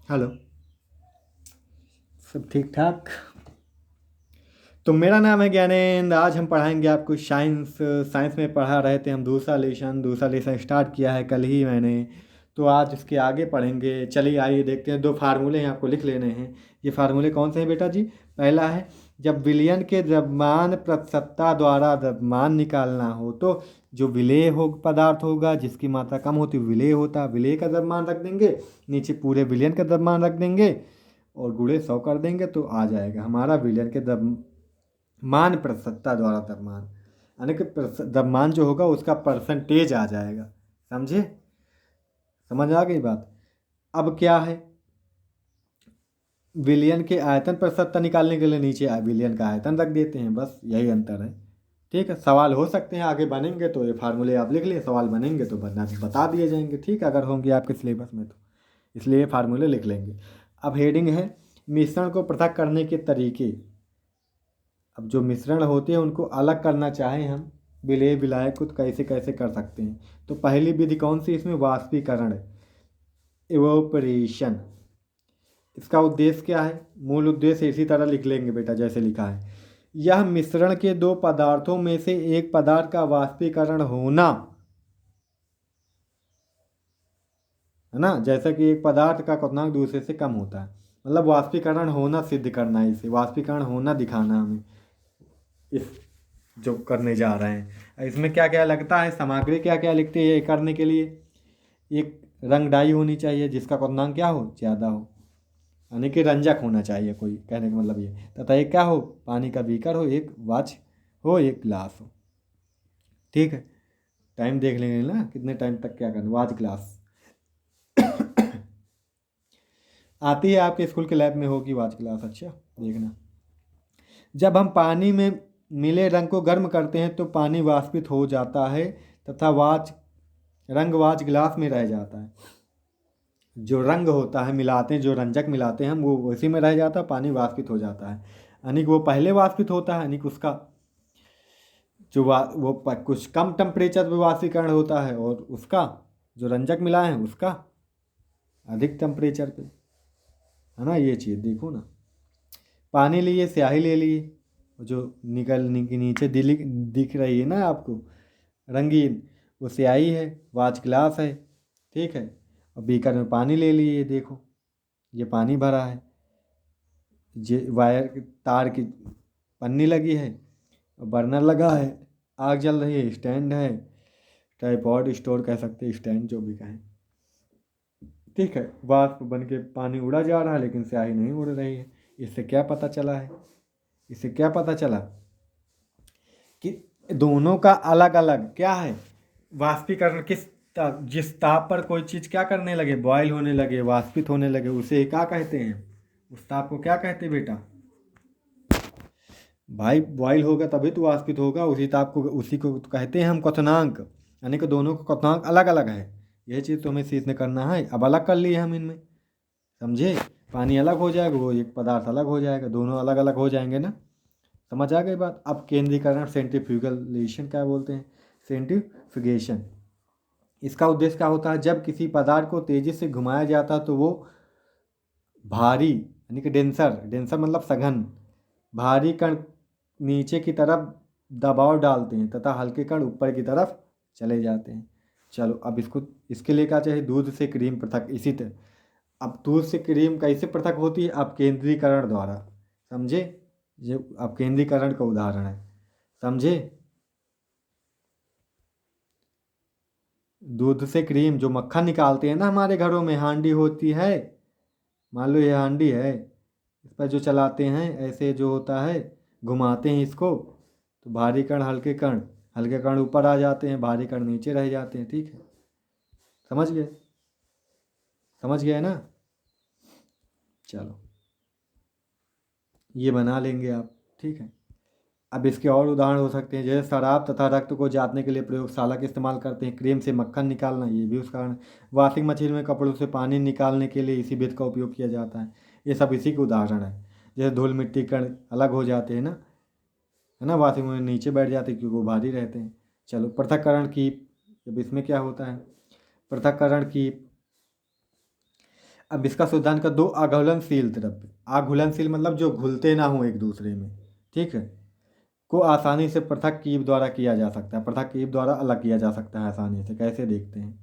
Hello. सब ठीक ठाक। तो मेरा नाम है ज्ञानेंद्र। आज हम पढ़ाएंगे आपको साइंस। साइंस में पढ़ा रहे थे हम दूसरा लेसन स्टार्ट किया है कल ही मैंने। तो आज इसके आगे पढ़ेंगे। चलिए आइए देखते हैं। दो फार्मूले हैं, आपको लिख लेने हैं। ये फार्मूले कौन से हैं बेटा जी? पहला है, जब विलयन के द्रव्यमान प्रतिशतता द्वारा द्रव्यमान निकालना हो तो जो विलेय हो पदार्थ होगा जिसकी मात्रा कम होती है विलेय होता है, विलेय का द्रव्यमान रख देंगे, नीचे पूरे विलयन का द्रव्यमान रख देंगे और गुणे 100 कर देंगे तो आ जाएगा हमारा विलयन के द्रव्यमान प्रतिशतता द्वारा द्रव्यमान। यानी कि द्रव्यमान जो होगा उसका परसेंटेज आ जाएगा। समझे? समझ आ गई बात? अब क्या है, विलयन के आयतन प्रतिशतता निकालने के लिए नीचे विलयन का आयतन रख देते हैं, बस यही अंतर है। ठीक है, सवाल हो सकते हैं आगे बनेंगे तो ये फार्मूले आप लिख लिए, सवाल बनेंगे तो बता दिए जाएंगे। ठीक है, अगर होंगे आपके सिलेबस में तो इसलिए ये फार्मूले लिख लेंगे। अब हेडिंग है मिश्रण को पृथक करने के तरीके। अब जो मिश्रण होते हैं उनको अलग करना चाहें हम विलेय विलायक को तो कैसे कैसे कर सकते हैं। तो पहली विधि कौन सी इसमें? वाष्पीकरण, इवोपरेशन। इसका उद्देश्य क्या है? मूल उद्देश्य इसी तरह लिख लेंगे बेटा जैसे लिखा है। यह मिश्रण के दो पदार्थों में से एक पदार्थ का वाष्पीकरण होना है ना। जैसा कि एक पदार्थ का क्वथनांक दूसरे से कम होता है, मतलब वाष्पीकरण होना सिद्ध करना है, इसे वाष्पीकरण होना दिखाना हमें इस जो करने जा रहे हैं। इसमें क्या क्या लगता है, सामग्री क्या क्या लिखते हैं ये करने के लिए? एक रंग डाई होनी चाहिए जिसका क्वथनांक क्या हो, ज़्यादा हो, यानी कि रंजक होना चाहिए कोई, कहने का मतलब ये। तथा एक क्या हो, पानी का बीकर हो, एक वाच हो, एक गिलास हो। ठीक है, टाइम देख लेंगे ना कितने टाइम तक क्या करना। वाच गिलास आती है आपके स्कूल के लैब में होगी वाच गिलास, अच्छा देखना। जब हम पानी में मिले रंग को गर्म करते हैं तो पानी वाष्पित हो जाता है तथा रंग वाच गिलास में रह जाता है। जो रंग होता है मिलाते हैं, जो रंजक मिलाते हैं हम वो उसी में रह जाता है, पानी वाष्पित हो जाता है। यानी कि वो पहले वाष्पित होता है, यानी कि उसका जो कुछ कम टेम्परेचर पे वाष्पीकरण होता है और उसका जो रंजक मिला है उसका अधिक टेम्परेचर पे, है ना। ये चीज़ देखो ना। पानी लिए, स्याही ले लिए, जो निकलने के नीचे दिख रही है ना आपको रंगीन, वो स्याही है, वाच ग्लास है। ठीक है, और बीकर में पानी ले लिए, देखो ये पानी भरा है, ये वायर तार की पन्नी लगी है, बर्नर लगा है, आग जल रही है, स्टैंड है, ट्राइपॉड स्टोर कह सकते हैं, स्टैंड जो भी कहें। ठीक है, वाष्प बन के पानी उड़ा जा रहा है लेकिन स्याही नहीं उड़ रही है। इससे क्या पता चला है? इससे क्या पता चला कि दोनों का अलग अलग क्या है वाष्पीकरण। जिस ताप पर कोई चीज़ क्या करने लगे, बॉयल होने लगे, वाष्पित होने लगे, उसे क्या कहते हैं? उस ताप को क्या कहते हैं बेटा? भाई बॉयल होगा तभी तो वाष्पित होगा, उसी ताप को, उसी को तो कहते हैं हम क्वथनांक। यानी कि दोनों का क्वथनांक अलग अलग है। यह चीज़ तो हमें सीखने करना है। अब अलग कर लिए हम इनमें, समझे? पानी अलग हो जाएगा, वो एक पदार्थ अलग हो जाएगा, दोनों अलग अलग हो जाएंगे ना। समझ आ गई बात? अब केंद्रीकरण, सेंट्रीफ्यूगलेशन क्या बोलते हैं, सेंट्रीफ्यूगेशन। इसका उद्देश्य क्या होता है? जब किसी पदार्थ को तेजी से घुमाया जाता है तो वो भारी यानी कि डेंसर, डेंसर मतलब सघन, भारी कण नीचे की तरफ दबाव डालते हैं तथा हल्के कण ऊपर की तरफ चले जाते हैं। चलो अब इसको, इसके लिए क्या चाहिए? दूध से क्रीम पृथक। इसी तरह अब दूध से क्रीम कैसे पृथक होती है? अब केंद्रीकरण द्वारा, समझे? ये अब केंद्रीकरण का उदाहरण है, समझे? दूध से क्रीम, जो मक्खन निकालते हैं ना हमारे घरों में, हांडी होती है, मान लो ये हांडी है, इस पर जो चलाते हैं ऐसे जो होता है, घुमाते हैं इसको, तो भारी कण हल्के कण, हल्के कण ऊपर आ जाते हैं, भारी कण नीचे रह जाते हैं। ठीक है, समझ गए? समझ गए ना? चलो ये बना लेंगे आप। ठीक है, अब इसके और उदाहरण हो सकते हैं, जैसे शराब तथा रक्त को जांचने के लिए प्रयोगशाला का इस्तेमाल करते हैं, क्रीम से मक्खन निकालना, ये भी उसका कारण। वॉशिंग मशीन में कपड़ों से पानी निकालने के लिए इसी विधि का उपयोग किया जाता है। ये सब इसी के उदाहरण है। जैसे धूल मिट्टी कण अलग हो जाते हैं ना, है ना, वॉशिंग में नीचे बैठ जाते हैं क्योंकि वो भारी रहते हैं। चलो पृथक्करण की, अब इसमें क्या होता है? पृथक्करण की अब इसका शुद्धांत का दो अघुलनशील द्रव्य, अघुलनशील मतलब जो घुलते ना हो एक दूसरे में, ठीक है, को आसानी से पृथक कीप द्वारा किया जा सकता है, पृथक कीप द्वारा अलग किया जा सकता है आसानी से। कैसे देखते हैं।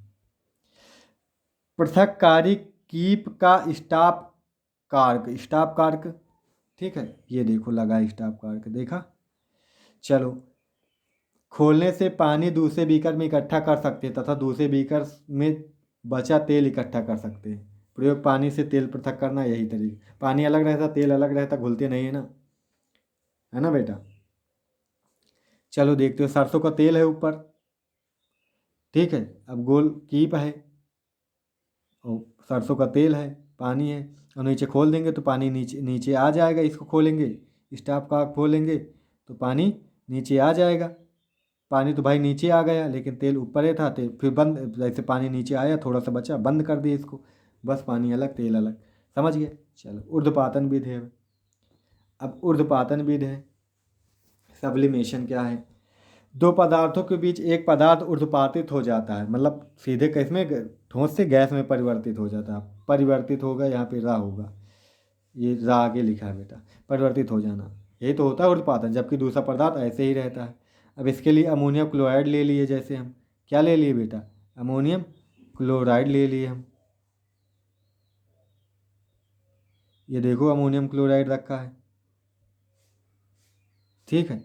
पृथककारी कीप का स्टाप कारक, स्टाप कारक, ठीक है, ये देखो लगा स्टाप कारक, देखा। चलो, खोलने से पानी दूसरे बीकर में इकट्ठा कर सकते हैं तथा दूसरे बीकर में बचा तेल इकट्ठा कर सकते हैं। प्रयोग पानी से तेल पृथक करना, यही तरीका। पानी अलग रहता, तेल अलग रहता, घुलते नहीं है ना बेटा। चलो देखते हो, सरसों का तेल है ऊपर, ठीक है, अब गोल कीप है और सरसों का तेल है, पानी है, और नीचे खोल देंगे तो पानी नीचे नीचे आ जाएगा। इसको खोलेंगे, स्टाफ का खोलेंगे तो पानी नीचे आ जाएगा। पानी तो भाई नीचे आ गया, लेकिन तेल ऊपर ही था, तेल फिर बंद, जैसे पानी नीचे आया थोड़ा सा बचा, बंद कर दिए इसको, बस पानी अलग तेल अलग। समझ गए। चलो, ऊर्ध्वपातन विधि है। अब ऊर्ध्वपातन विधि है, सब्लिमेशन क्या है। दो पदार्थों के बीच एक पदार्थ ऊर्ध्वपातित हो जाता है, मतलब सीधे किसमें, ठोस से गैस में परिवर्तित हो जाता है। परिवर्तित होगा, यहाँ पे रा होगा, ये रा आगे लिखा है बेटा, परिवर्तित हो जाना, यही तो होता है ऊर्ध्वपातन। जबकि दूसरा पदार्थ ऐसे ही रहता है। अब इसके लिए अमोनियम क्लोराइड ले लिए, जैसे हम क्या ले लिए बेटा, अमोनियम क्लोराइड ले लिए हम। ये देखो अमोनियम क्लोराइड रखा है, ठीक है।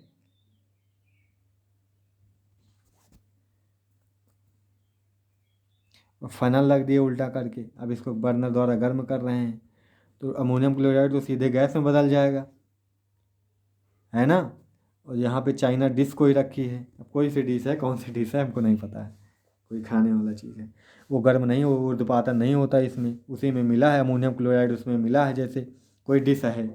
फनल रख दिए उल्टा करके। अब इसको बर्नर द्वारा गर्म कर रहे हैं तो अमोनियम क्लोराइड तो सीधे गैस में बदल जाएगा, है ना। और यहाँ पे चाइना डिश कोई रखी है। अब कोई सी डिश है, कौन सी डिश है हमको नहीं पता है, कोई खाने वाला चीज़ है, वो गर्म नहीं, वो ऊर्ध्वपातन नहीं होता इसमें, उसी में मिला है अमोनियम क्लोराइड, उसमें मिला है। जैसे कोई डिश है,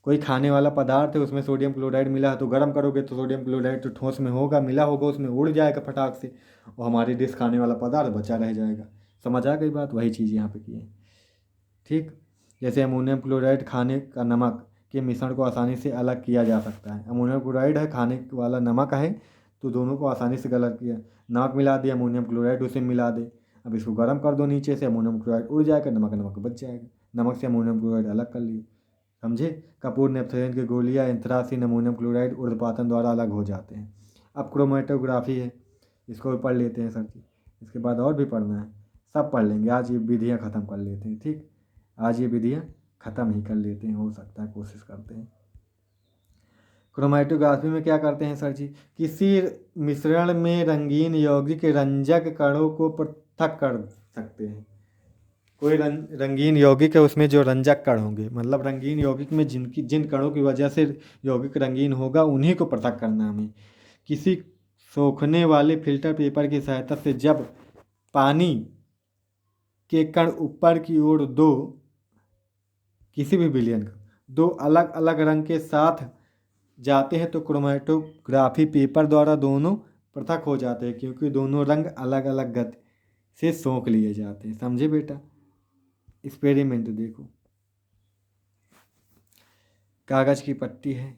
कोई खाने वाला पदार्थ है, उसमें सोडियम क्लोराइड मिला है, तो गर्म करोगे तो सोडियम क्लोराइड तो ठोस में होगा, मिला होगा उसमें, उड़ जाएगा फटाक से, और हमारी डिश खाने वाला पदार्थ बचा रह जाएगा। समझ आ गई बात। वही चीज़ यहाँ पे की है, ठीक। जैसे अमोनियम क्लोराइड खाने का नमक के मिश्रण को आसानी से अलग किया जा सकता है। अमोनियम क्लोराइड है, खाने वाला नमक है, तो दोनों को आसानी से अलग किया। नमक मिला दिया, अमोनियम क्लोराइड उसे मिला दे, अब इसको गर्म कर दो नीचे से, अमोनियम क्लोराइड उड़ जाएगा, नमक नमक बच जाएगा, नमक से अमोनियम क्लोराइड अलग कर लिए। समझे। कपूर नेपथलीन के गोलियां एंथ्रासीन अमोनियम क्लोराइड ऊर्ध्वपातन द्वारा अलग हो जाते हैं। अब क्रोमेटोग्राफी है, इसको भी पढ़ लेते हैं सर जी, इसके बाद और भी पढ़ना है, सब पढ़ लेंगे। आज ये विधियाँ ख़त्म कर लेते हैं, ठीक। आज ये विधियाँ ख़त्म ही कर लेते हैं, हो सकता है, कोशिश करते हैं। क्रोमेटोग्राफी में क्या करते हैं सर जी, किसी मिश्रण में रंगीन यौगिक रंजक कणों को पृथक कर सकते हैं। कोई रंगीन यौगिक है, उसमें जो रंजक कण होंगे, मतलब रंगीन यौगिक में जिन कणों की वजह से यौगिक रंगीन होगा, उन्हीं को पृथक करना है हमें। किसी सोखने वाले फिल्टर पेपर की सहायता से जब पानी के कण ऊपर की ओर दो, किसी भी विलयन का दो अलग अलग रंग के साथ जाते हैं तो क्रोमेटोग्राफी पेपर द्वारा दोनों पृथक हो जाते हैं, क्योंकि दोनों रंग अलग अलग गति से सोख लिए जाते हैं। समझे बेटा। एक्सपेरिमेंट देखो, कागज़ की पट्टी है,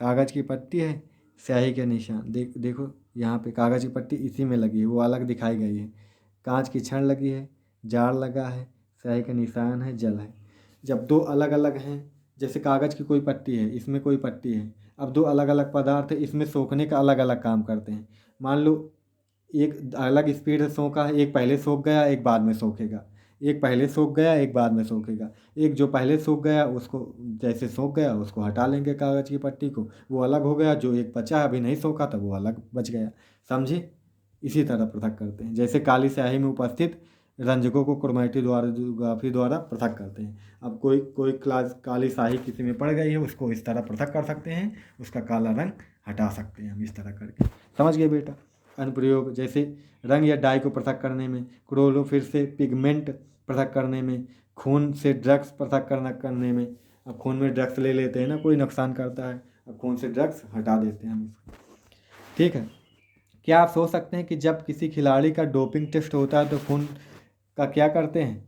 कागज़ की पट्टी है, स्याही के निशान, देखो यहाँ पे कागज़ की पट्टी इसी में लगी है, वो अलग दिखाई गई है। कांच की छड़ लगी है, जार लगा है, स्याही का निशान है, जल है। जब दो अलग अलग हैं, जैसे कागज़ की कोई पट्टी है, इसमें कोई पट्टी है, अब दो अलग अलग पदार्थ है, इसमें सोखने का अलग अलग काम करते हैं। मान लो एक अलग स्पीड से सोखा है, एक पहले सोख गया, एक बाद में सोखेगा, एक पहले सूख गया, एक बाद में सूखेगा। एक जो पहले सूख गया उसको, जैसे सूख गया उसको हटा लेंगे कागज़ की पट्टी को, वो अलग हो गया। जो एक बचा अभी नहीं सूखा था वो अलग बच गया। समझे। इसी तरह पृथक करते हैं, जैसे काली स्याही में उपस्थित रंजकों को क्रोमेटोग्राफी द्वारा पृथक करते हैं। अब कोई कोई क्लास काली स्याही किसी में पड़ गई है, उसको इस तरह पृथक कर सकते हैं, उसका काला रंग हटा सकते हैं हम इस तरह करके। समझ गए बेटा। अनुप्रयोग, जैसे रंग या डाई को पृथक करने में, क्लोरोफिल से पिगमेंट पृथक करने में, खून से ड्रग्स पृथक करने में। अब खून में ड्रग्स ले लेते हैं ना, कोई नुकसान करता है, अब खून से ड्रग्स हटा देते हैं हम इसको, ठीक है। क्या आप सोच सकते हैं कि जब किसी खिलाड़ी का डोपिंग टेस्ट होता है तो खून का क्या करते हैं,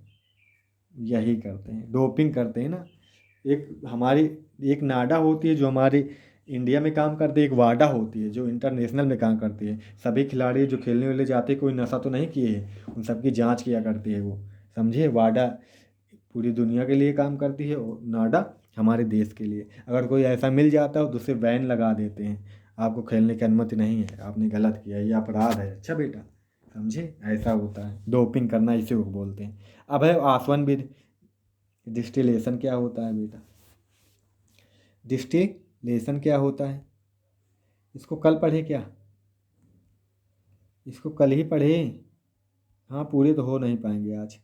यही करते हैं, डोपिंग करते हैं ना। एक हमारी एक नाडा होती है जो हमारे इंडिया में काम करती है, एक वाडा होती है जो इंटरनेशनल में काम करती है। सभी खिलाड़ी जो खेलने वाले जाते हैं कोई नशा तो नहीं किए हैं, उन सबकी जांच किया करती है वो। समझिए, वाडा पूरी दुनिया के लिए काम करती है और नाडा हमारे देश के लिए। अगर कोई ऐसा मिल जाता हो तो उसे बैन लगा देते हैं, आपको खेलने की अनुमति नहीं है, आपने गलत किया, ये अपराध है। अच्छा बेटा, समझे, ऐसा होता है, डोपिंग करना इसी को बोलते हैं। अब है आसवन विधि। डिस्टिलेशन क्या होता है बेटा? डिस्टिलेशन क्या होता है? इसको कल पढ़े क्या? इसको कल ही पढ़े। हाँ, पूरे तो हो नहीं पाएंगे आज,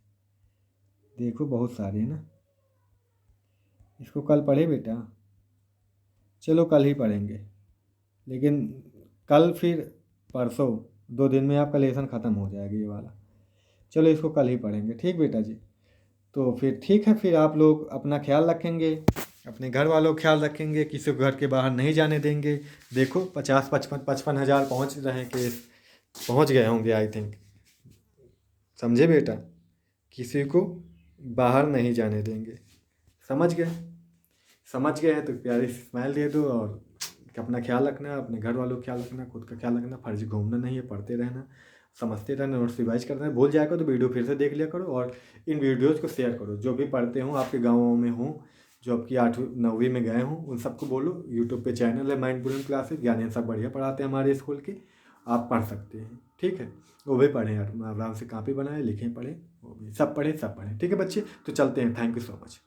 देखो बहुत सारे हैं ना। इसको कल पढ़े बेटा? चलो कल ही पढ़ेंगे, लेकिन कल फिर परसों, 2 दिन में आपका लेसन ख़त्म हो जाएगा ये वाला। चलो इसको कल ही पढ़ेंगे, ठीक बेटा जी। तो फिर ठीक है, फिर आप लोग अपना ख्याल रखेंगे, अपने घर वालों का ख्याल रखेंगे, किसी को घर के बाहर नहीं जाने देंगे। देखो 50-55 हज़ार पहुँच रहे हैं केस, पहुँच गए होंगे आई थिंक। समझे बेटा, किसी को बाहर नहीं जाने देंगे। समझ गए? समझ गए हैं तो प्यारी सी स्माइल दे दो, और अपना ख्याल रखना, अपने घर वालों का ख्याल रखना, खुद का ख्याल रखना। फर्जी घूमना नहीं है, पढ़ते रहना, समझते रहना, नोट्स रिवाइज करते रहना। भूल जाएगा तो वीडियो फिर से देख लिया करो, और इन वीडियोज़ को शेयर करो। जो भी पढ़ते हों, आपके गाँव में हों, जो आपकी 8वीं 9वीं में गए हों, उन सबको बोलो यूट्यूब पे चैनल है माइंडफुलनेस क्लासेस, ज्ञान सब बढ़िया पढ़ाते हैं हमारे स्कूल के, आप पढ़ सकते हैं। ठीक है, वो भी पढ़ें यार, आराम से कॉपी बनाएं, लिखें, पढ़ें, वो भी सब पढ़ें, सब पढ़ें। ठीक है बच्चे, तो चलते हैं। Thank you so much.